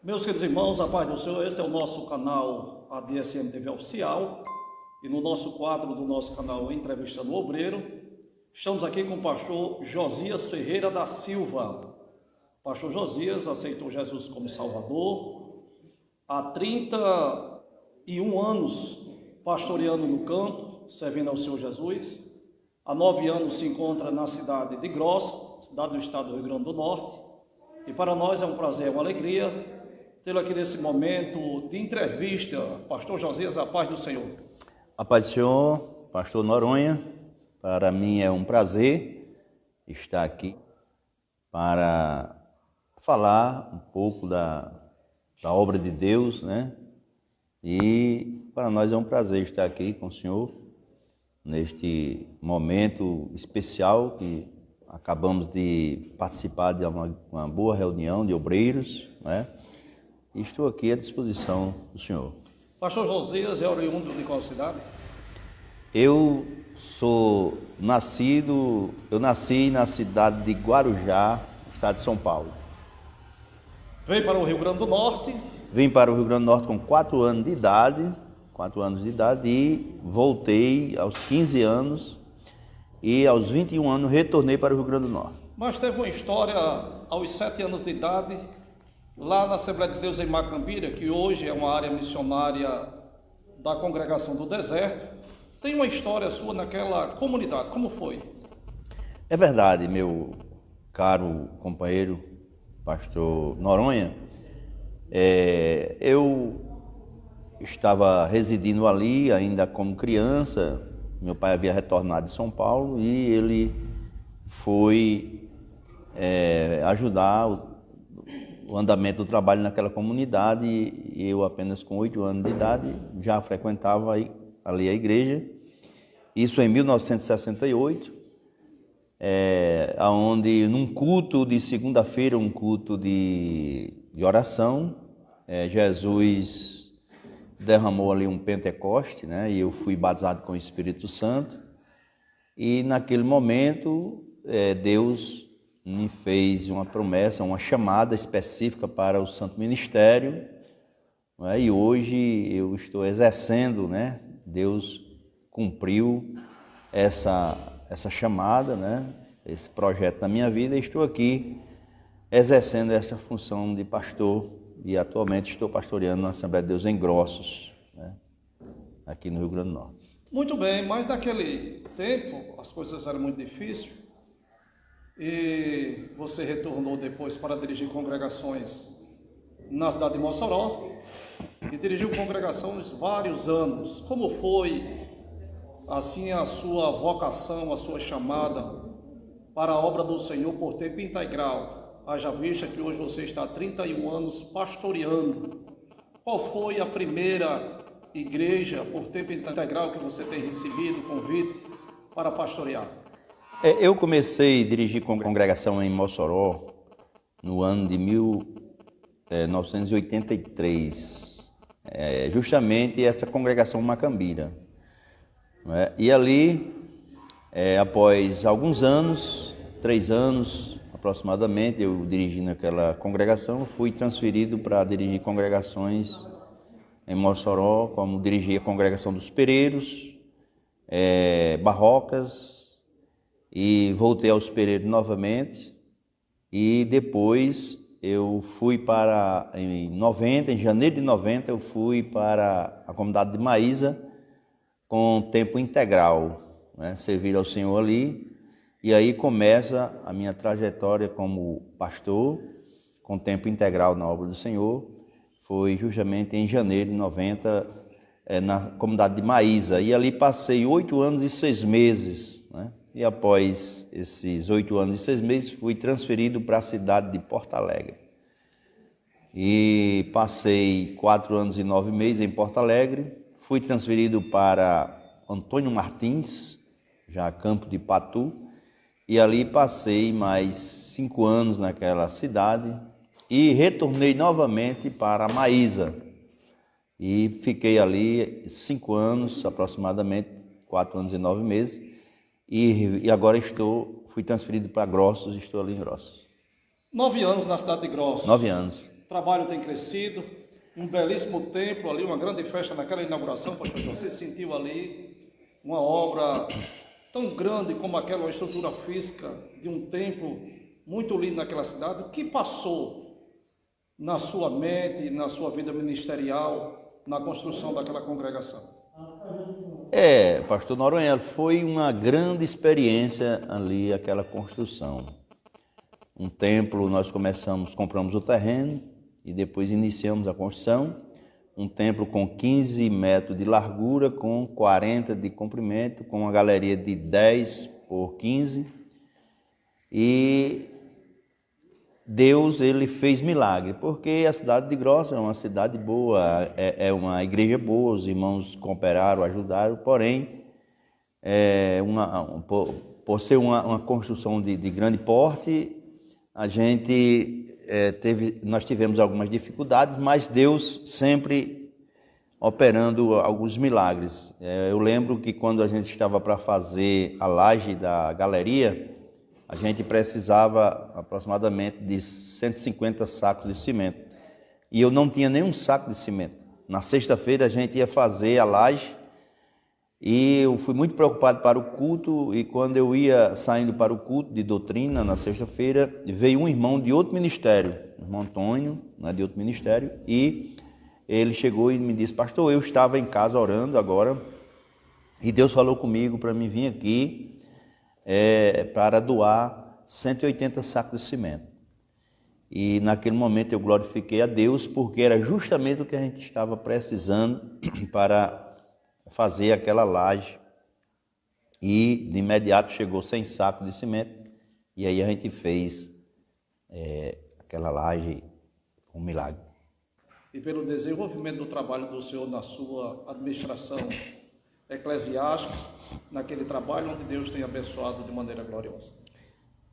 Meus queridos irmãos, a paz do Senhor, esse é o nosso canal ADSM TV Oficial e no nosso quadro do nosso canal Entrevistando o Obreiro, estamos aqui com o pastor Josias Ferreira da Silva. O pastor Josias aceitou Jesus como Salvador há 31 anos pastoreando no campo, servindo ao Senhor Jesus. Há 9 anos se encontra na cidade de Grossa, cidade do estado do Rio Grande do Norte. E para nós é um prazer, é uma alegria tê-lo aqui nesse momento de entrevista. Pastor Josias, a paz do Senhor. A paz do Senhor, pastor Noronha, para mim é um prazer estar aqui para falar um pouco da obra de Deus, né? E para nós é um prazer estar aqui com o Senhor neste momento especial que acabamos de participar de uma boa reunião de obreiros, né? E estou aqui à disposição do senhor. Pastor Josias é oriundo de qual cidade? Eu nasci na cidade de Guarujá, estado de São Paulo. Veio para o Rio Grande do Norte? Vim para o Rio Grande do Norte com 4 anos de idade, e voltei aos 15 anos e aos 21 anos retornei para o Rio Grande do Norte. Mas teve uma história aos 7 anos de idade, lá na Assembleia de Deus em Macambira, que hoje é uma área missionária da Congregação do Deserto. Tem uma história sua naquela comunidade, como foi? É verdade, meu caro companheiro, pastor Noronha. Eu estava residindo ali ainda como criança. Meu pai havia retornado de São Paulo e ele foi ajudar o andamento do trabalho naquela comunidade, e eu apenas com 8 anos de idade já frequentava ali a igreja. Isso em 1968, onde num culto de segunda-feira, um culto de oração, Jesus derramou ali um Pentecoste, né? E eu fui batizado com o Espírito Santo. E naquele momento Deus me fez uma promessa, uma chamada específica para o Santo Ministério, né? E hoje eu estou exercendo, né? Deus cumpriu essa chamada, né? Esse projeto na minha vida, e estou aqui exercendo essa função de pastor e atualmente estou pastoreando na Assembleia de Deus em Grossos, né? Aqui no Rio Grande do Norte. Muito bem, mas naquele tempo as coisas eram muito difíceis. E você retornou depois para dirigir congregações na cidade de Mossoró e dirigiu congregações vários anos. Como foi assim a sua vocação, a sua chamada para a obra do Senhor por tempo integral? Haja vista que hoje você está há 31 anos pastoreando. Qual foi a primeira igreja por tempo integral que você tem recebido convite para pastorear? Eu comecei a dirigir congregação em Mossoró no ano de 1983, justamente essa congregação Macambira. E ali, após alguns anos, 3 anos aproximadamente, eu dirigindo aquela congregação, fui transferido para dirigir congregações em Mossoró, como dirigi a congregação dos Pereiros, Barrocas, e voltei aos Pereiros novamente. E depois eu fui em janeiro de 90, eu fui para a comunidade de Maísa com tempo integral, né? Servir ao Senhor ali. E aí começa a minha trajetória como pastor com tempo integral na obra do Senhor. Foi justamente em janeiro de 90, na comunidade de Maísa. E ali passei 8 anos e 6 meses, né? E após esses 8 anos e 6 meses, fui transferido para a cidade de Porto Alegre. E passei 4 anos e 9 meses em Porto Alegre. Fui transferido para Antônio Martins, já Campo de Patu. E ali passei mais 5 anos naquela cidade e retornei novamente para Maísa. E fiquei ali 5 anos, aproximadamente 4 anos e 9 meses. E agora fui transferido para Grossos e estou ali em Grossos. 9 anos na cidade de Grossos. 9 anos. trabalho tem crescido, um belíssimo templo ali, uma grande festa naquela inauguração, pastor. Você sentiu ali uma obra tão grande como aquela estrutura física de um templo muito lindo naquela cidade. O que passou na sua mente, na sua vida ministerial, na construção daquela congregação? Pastor Noronha, foi uma grande experiência ali, aquela construção. Um templo, nós compramos o terreno e depois iniciamos a construção. Um templo com 15 metros de largura, com 40 de comprimento, com uma galeria de 10 por 15. E Deus, ele fez milagre, porque a cidade de Grossa é uma cidade boa, é uma igreja boa, os irmãos cooperaram, ajudaram, porém, por ser uma construção de grande porte, nós tivemos algumas dificuldades, mas Deus sempre operando alguns milagres. Eu lembro que quando a gente estava para fazer a laje da galeria, a gente precisava aproximadamente de 150 sacos de cimento. E eu não tinha nenhum saco de cimento. Na sexta-feira a gente ia fazer a laje e eu fui muito preocupado para o culto. E quando eu ia saindo para o culto de doutrina, na sexta-feira, veio um irmão de outro ministério, o irmão Antônio, de outro ministério, e ele chegou e me disse: pastor, eu estava em casa orando agora e Deus falou comigo para mim vir aqui para doar 180 sacos de cimento. E naquele momento eu glorifiquei a Deus, porque era justamente o que a gente estava precisando para fazer aquela laje. E de imediato chegou 100 sacos de cimento, e aí a gente fez aquela laje, um milagre. E pelo desenvolvimento do trabalho do senhor na sua administração eclesiástica, naquele trabalho onde Deus tem abençoado de maneira gloriosa.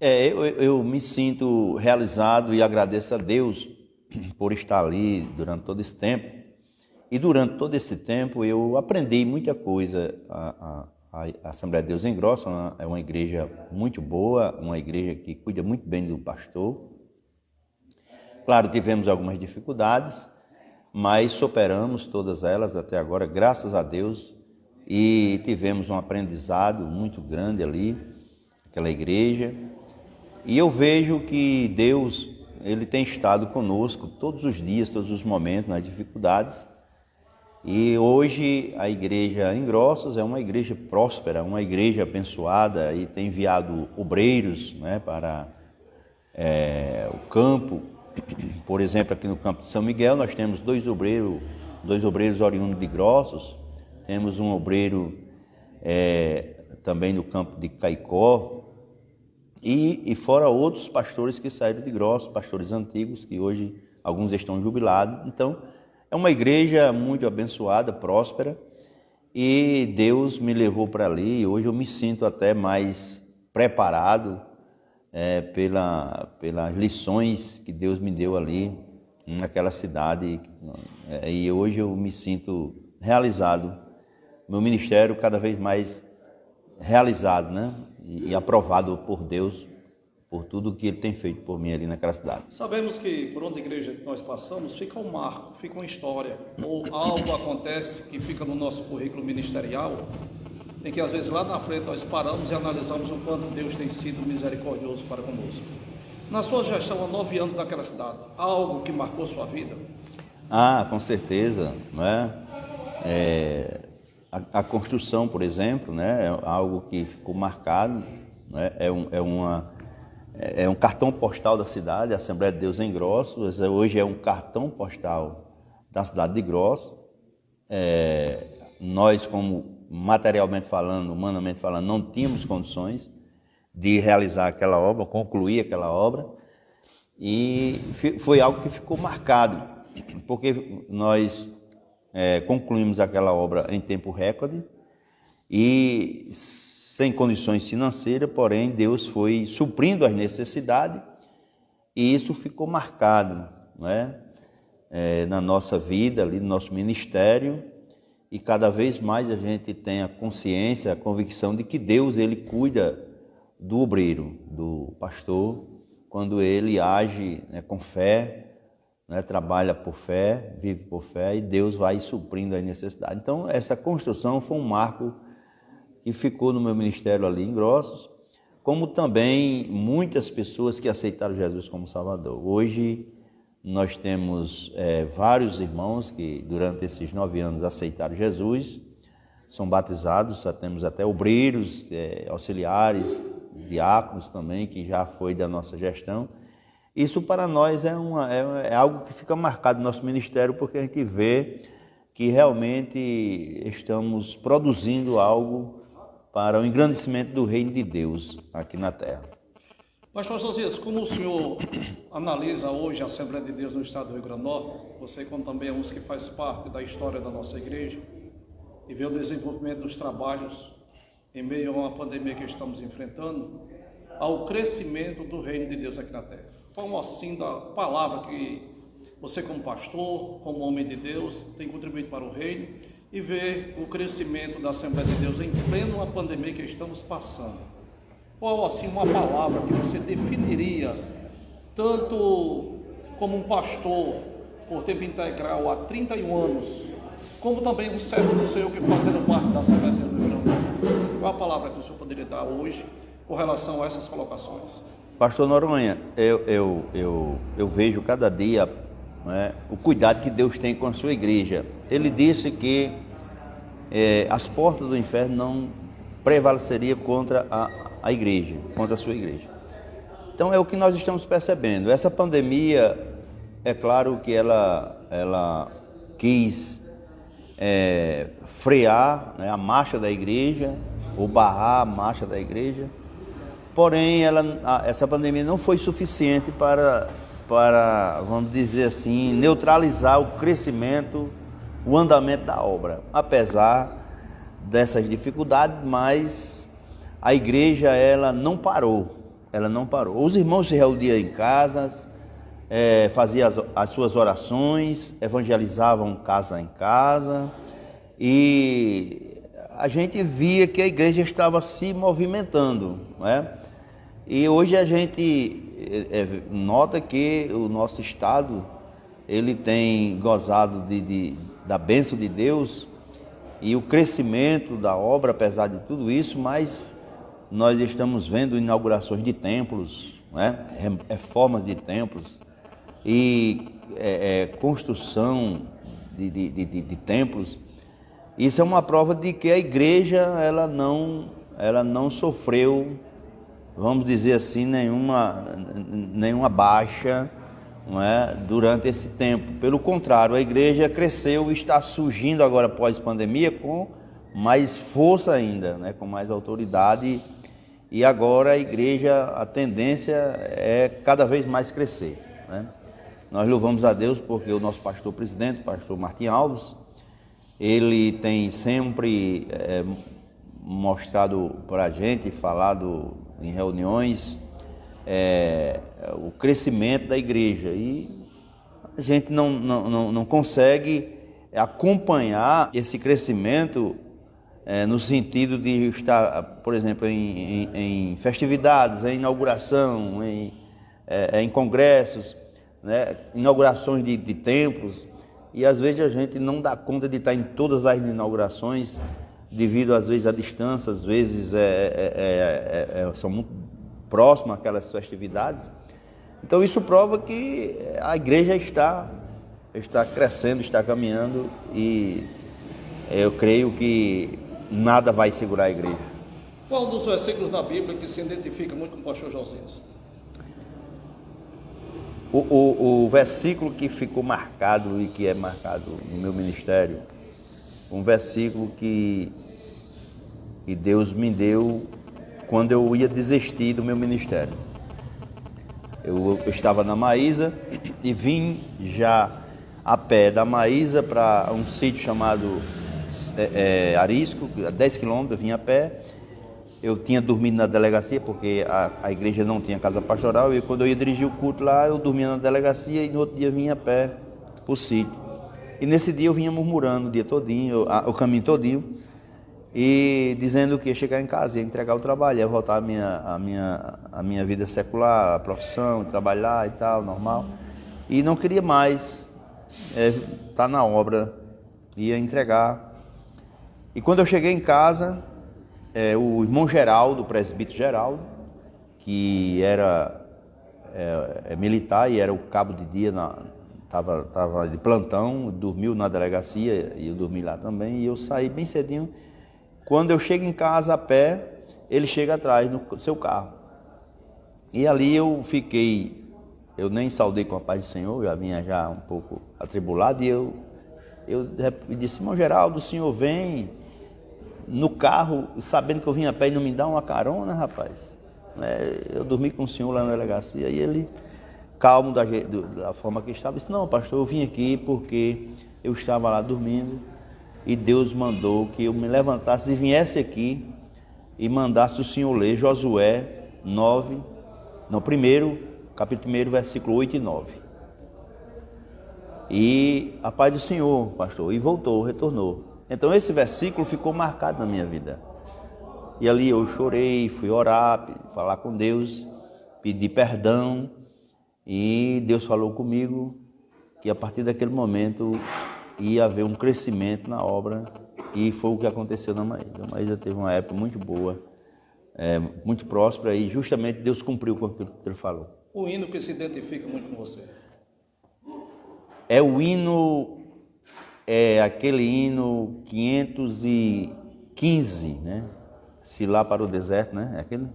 Eu me sinto realizado e agradeço a Deus por estar ali durante todo esse tempo. E durante todo esse tempo eu aprendi muita coisa. A Assembleia de Deus em Grossa é uma igreja muito boa, uma igreja que cuida muito bem do pastor. Claro, tivemos algumas dificuldades, mas superamos todas elas até agora, graças a Deus. E tivemos um aprendizado muito grande ali, aquela igreja. E eu vejo que Deus, ele tem estado conosco todos os dias, todos os momentos, nas dificuldades. E hoje a igreja em Grossos é uma igreja próspera, uma igreja abençoada, e tem enviado obreiros, para o campo. Por exemplo, aqui no campo de São Miguel nós temos dois obreiros oriundos de Grossos. Temos um obreiro também no campo de Caicó, e fora outros pastores que saíram de Grossos, pastores antigos, que hoje alguns estão jubilados. Então, é uma igreja muito abençoada, próspera, e Deus me levou para ali, e hoje eu me sinto até mais preparado pelas lições que Deus me deu ali naquela cidade, e hoje eu me sinto realizado. Meu ministério cada vez mais realizado, e aprovado por Deus, por tudo que Ele tem feito por mim ali naquela cidade. Sabemos que por onde a igreja que nós passamos fica um marco, fica uma história, ou algo acontece que fica no nosso currículo ministerial, em que às vezes lá na frente nós paramos e analisamos o quanto Deus tem sido misericordioso para conosco. Na sua gestão há 9 anos naquela cidade, há algo que marcou sua vida? Com certeza, A construção, por exemplo, é algo que ficou marcado, é um cartão postal da cidade. A Assembleia de Deus em Grossos hoje é um cartão postal da cidade de Grossos. Nós, como materialmente falando, humanamente falando, não tínhamos condições de realizar aquela obra, concluir aquela obra, e foi algo que ficou marcado, porque nós concluímos aquela obra em tempo recorde e sem condições financeiras, porém Deus foi suprindo as necessidades, e isso ficou marcado, na nossa vida, ali no nosso ministério, e cada vez mais a gente tem a consciência, a convicção de que Deus, ele cuida do obreiro, do pastor, quando ele age com fé, né, trabalha por fé, vive por fé e Deus vai suprindo a necessidade. Então, essa construção foi um marco que ficou no meu ministério ali em Grossos, como também muitas pessoas que aceitaram Jesus como Salvador. Hoje, nós temos vários irmãos que durante esses 9 anos aceitaram Jesus, são batizados, já temos até obreiros, auxiliares, diáconos também, que já foi da nossa gestão. Isso para nós é algo que fica marcado no nosso ministério, porque a gente vê que realmente estamos produzindo algo para o engrandecimento do reino de Deus aqui na terra. Mas, pastor Josias, como o senhor analisa hoje a Assembleia de Deus no estado do Rio Grande do Norte, você como também é um que faz parte da história da nossa igreja, e vê o desenvolvimento dos trabalhos em meio a uma pandemia que estamos enfrentando, ao crescimento do reino de Deus aqui na terra. Como assim da palavra que você como pastor, como homem de Deus, tem contribuído para o reino e ver o crescimento da Assembleia de Deus em plena pandemia que estamos passando? Qual assim uma palavra que você definiria, tanto como um pastor por tempo integral há 31 anos, como também um servo do Senhor que fazendo parte da Assembleia de Deus do Rio Grande do Norte? Qual a palavra que o senhor poderia dar hoje com relação a essas colocações? Pastor Noronha, eu vejo cada dia, né, o cuidado que Deus tem com a sua igreja. Ele disse que as portas do inferno não prevaleceriam contra a igreja, contra a sua igreja. Então é o que nós estamos percebendo. Essa pandemia, é claro que ela quis frear, né, a marcha da igreja, ou barrar a marcha da igreja. Porém, essa pandemia não foi suficiente para, vamos dizer assim, neutralizar o crescimento, o andamento da obra. Apesar dessas dificuldades, mas a igreja ela não parou. Os irmãos se reuniam em casas, faziam as suas orações, evangelizavam casa em casa, e a gente via que a igreja estava se movimentando, né? E hoje a gente nota que o nosso estado ele tem gozado da bênção de Deus e o crescimento da obra, apesar de tudo isso, mas nós estamos vendo inaugurações de templos, né? Reformas de templos e construção de templos. Isso é uma prova de que a igreja ela não sofreu, vamos dizer assim, nenhuma baixa, não é, durante esse tempo. Pelo contrário, a igreja cresceu e está surgindo agora pós-pandemia com mais força ainda, né, com mais autoridade. E agora a igreja, a tendência é cada vez mais crescer, né? Nós louvamos a Deus porque o nosso pastor presidente, o pastor Martim Alves, ele tem sempre mostrado para a gente, falado em reuniões, o crescimento da igreja, e a gente não consegue acompanhar esse crescimento no sentido de estar, por exemplo, em festividades, em inauguração, em congressos, né, inaugurações de templos, e às vezes a gente não dá conta de estar em todas as inaugurações, devido às vezes à distância, às vezes são muito próximas aquelas festividades. Então isso prova que a igreja está crescendo, está caminhando, e eu creio que nada vai segurar a igreja. Qual dos versículos da Bíblia que se identifica muito com o pastor Josias? O versículo que ficou marcado e que é marcado no meu ministério, um versículo que Deus me deu quando eu ia desistir do meu ministério. Eu estava na Maísa e vim já a pé da Maísa para um sítio chamado Arisco, a 10 quilômetros, eu vim a pé. Eu tinha dormido na delegacia, porque a igreja não tinha casa pastoral, e quando eu ia dirigir o culto lá, eu dormia na delegacia e no outro dia vinha a pé para o sítio. E nesse dia eu vinha murmurando o dia todinho, o caminho todinho, e dizendo que ia chegar em casa, ia entregar o trabalho, ia voltar a minha vida secular, a profissão, trabalhar e tal, normal. e não queria mais estar na obra, ia entregar. E quando eu cheguei em casa, o irmão Geraldo, o presbítero Geraldo, que era militar e era o cabo de dia, estava de plantão, dormiu na delegacia e eu dormi lá também, e eu saí bem cedinho. Quando eu chego em casa a pé, ele chega atrás no seu carro. E ali eu fiquei, eu nem saudei com a paz do Senhor, já vinha já um pouco atribulado, e eu disse: irmão Geraldo, o senhor vem no carro, sabendo que eu vim a pé, e não me dá uma carona, rapaz? Eu dormi com o senhor lá na delegacia, e ele, calmo da forma que estava, disse: não, pastor, eu vim aqui porque eu estava lá dormindo, e Deus mandou que eu me levantasse e viesse aqui, e mandasse o senhor ler Josué 9, no capítulo 1, versículo 8 e 9. E a paz do Senhor, pastor, e voltou, retornou. Então esse versículo ficou marcado na minha vida. E ali eu chorei, fui orar, falar com Deus, pedir perdão, e Deus falou comigo que a partir daquele momento ia haver um crescimento na obra, e foi o que aconteceu na Maísa. A Maísa teve uma época muito boa, muito próspera, e justamente Deus cumpriu com aquilo que ele falou. O hino que se identifica muito com você? O hino, aquele hino 515, né? Se lá para o deserto, né? É aquele?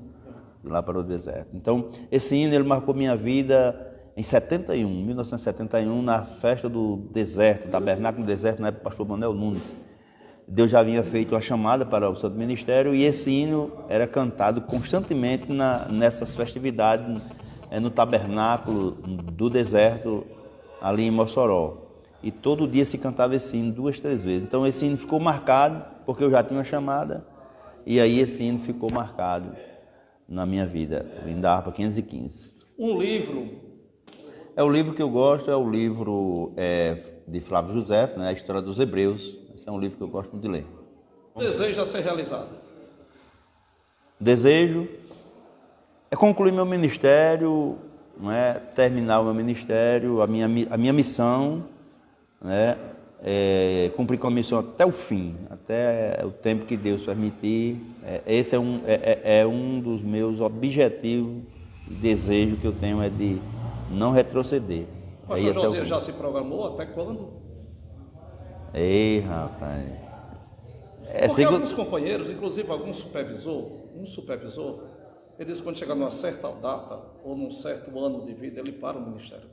Se lá para o deserto. Então, esse hino ele marcou minha vida em 1971, na festa do deserto, tabernáculo do deserto, na época do pastor Manuel Nunes. Deus já havia feito uma chamada para o Santo Ministério, e esse hino era cantado constantemente nessas festividades, no tabernáculo do deserto, ali em Mossoró. E todo dia se cantava esse hino 2, 3 vezes. Então esse hino ficou marcado, porque eu já tinha uma chamada, e aí esse hino ficou marcado na minha vida, o hino da harpa 515. Um livro? O livro que eu gosto é o livro de Flávio José, né, a História dos Hebreus. Esse é um livro que eu gosto muito de ler. Desejo a ser realizado? Desejo é concluir meu ministério, terminar o meu ministério, a minha missão, cumprir com a missão até o fim, até o tempo que Deus permitir. Esse é um dos meus objetivos e desejos que eu tenho, é de não retroceder. O pastor Josias já se programou até quando? Ei, rapaz. Porque alguns companheiros, inclusive um supervisor, ele diz que quando chegar numa certa data ou num certo ano de vida, ele para o ministério.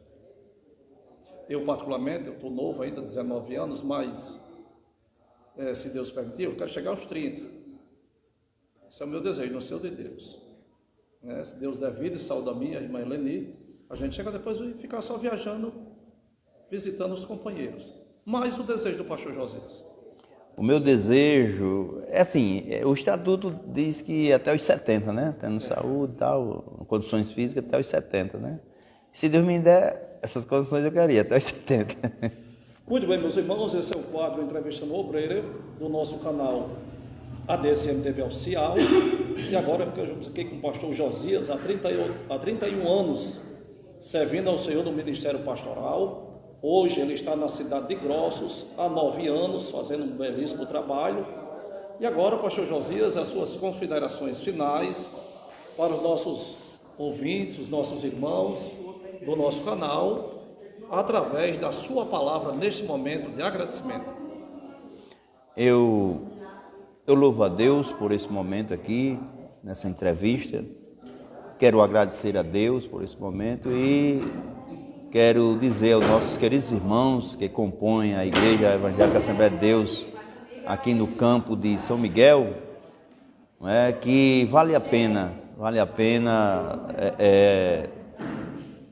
Eu, particularmente, eu estou novo ainda, 19 anos, mas se Deus permitir, eu quero chegar aos 30. Esse é o meu desejo, não sei o de Deus. Se Deus der vida e saúde a minha irmã Eleni, a gente chega depois e ficar só viajando, visitando os companheiros. Mas o desejo do pastor Josias? O meu desejo é assim, o estatuto diz que até os 70, né? Tendo saúde e tal, condições físicas até os 70, né? Se Deus me der essas condições, eu queria até os 70. Muito bem, meus irmãos, esse é o quadro Entrevistando o Obreiro do nosso canal ADSM TV Oficial. E agora estamos aqui com o pastor Josias, há 31 anos, servindo ao Senhor no Ministério Pastoral. Hoje ele está na cidade de Grossos, há 9 anos, fazendo um belíssimo trabalho. E agora, pastor Josias, as suas considerações finais para os nossos ouvintes, os nossos irmãos do nosso canal, através da sua palavra neste momento de agradecimento. Eu louvo a Deus por esse momento aqui, nessa entrevista. Quero agradecer a Deus por esse momento e quero dizer aos nossos queridos irmãos que compõem a Igreja Evangélica Assembleia de Deus aqui no campo de São Miguel, que vale a pena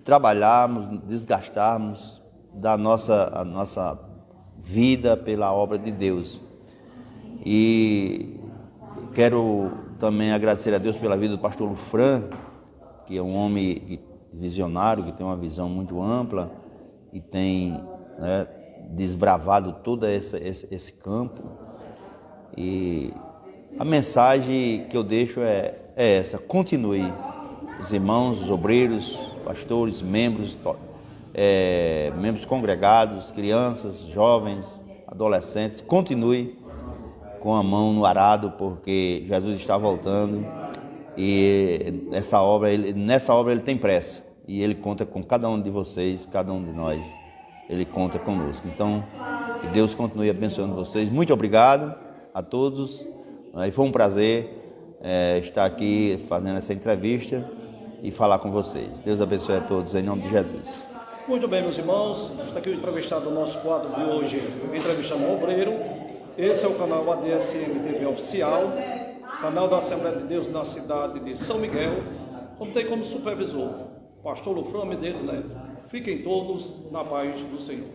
trabalharmos, desgastarmos a nossa vida pela obra de Deus. E quero também agradecer a Deus pela vida do pastor Lufran, que é um homem visionário, que tem uma visão muito ampla e tem desbravado todo esse campo. E a mensagem que eu deixo é essa: continue, os irmãos, os obreiros, pastores, membros, membros congregados, crianças, jovens, adolescentes, continue com a mão no arado, porque Jesus está voltando e nessa obra ele tem pressa e ele conta com cada um de vocês, cada um de nós, ele conta conosco. Então, que Deus continue abençoando vocês. Muito obrigado a todos. Foi um prazer estar aqui fazendo essa entrevista e falar com vocês. Deus abençoe a todos, em nome de Jesus. Muito bem, meus irmãos, está aqui o entrevistado do nosso quadro de hoje, Entrevistando o Obreiro. Esse é o canal ADSM TV Oficial, canal da Assembleia de Deus na cidade de São Miguel, onde tem como supervisor o pastor Lufrão Medeiros Neto. Fiquem todos na paz do Senhor.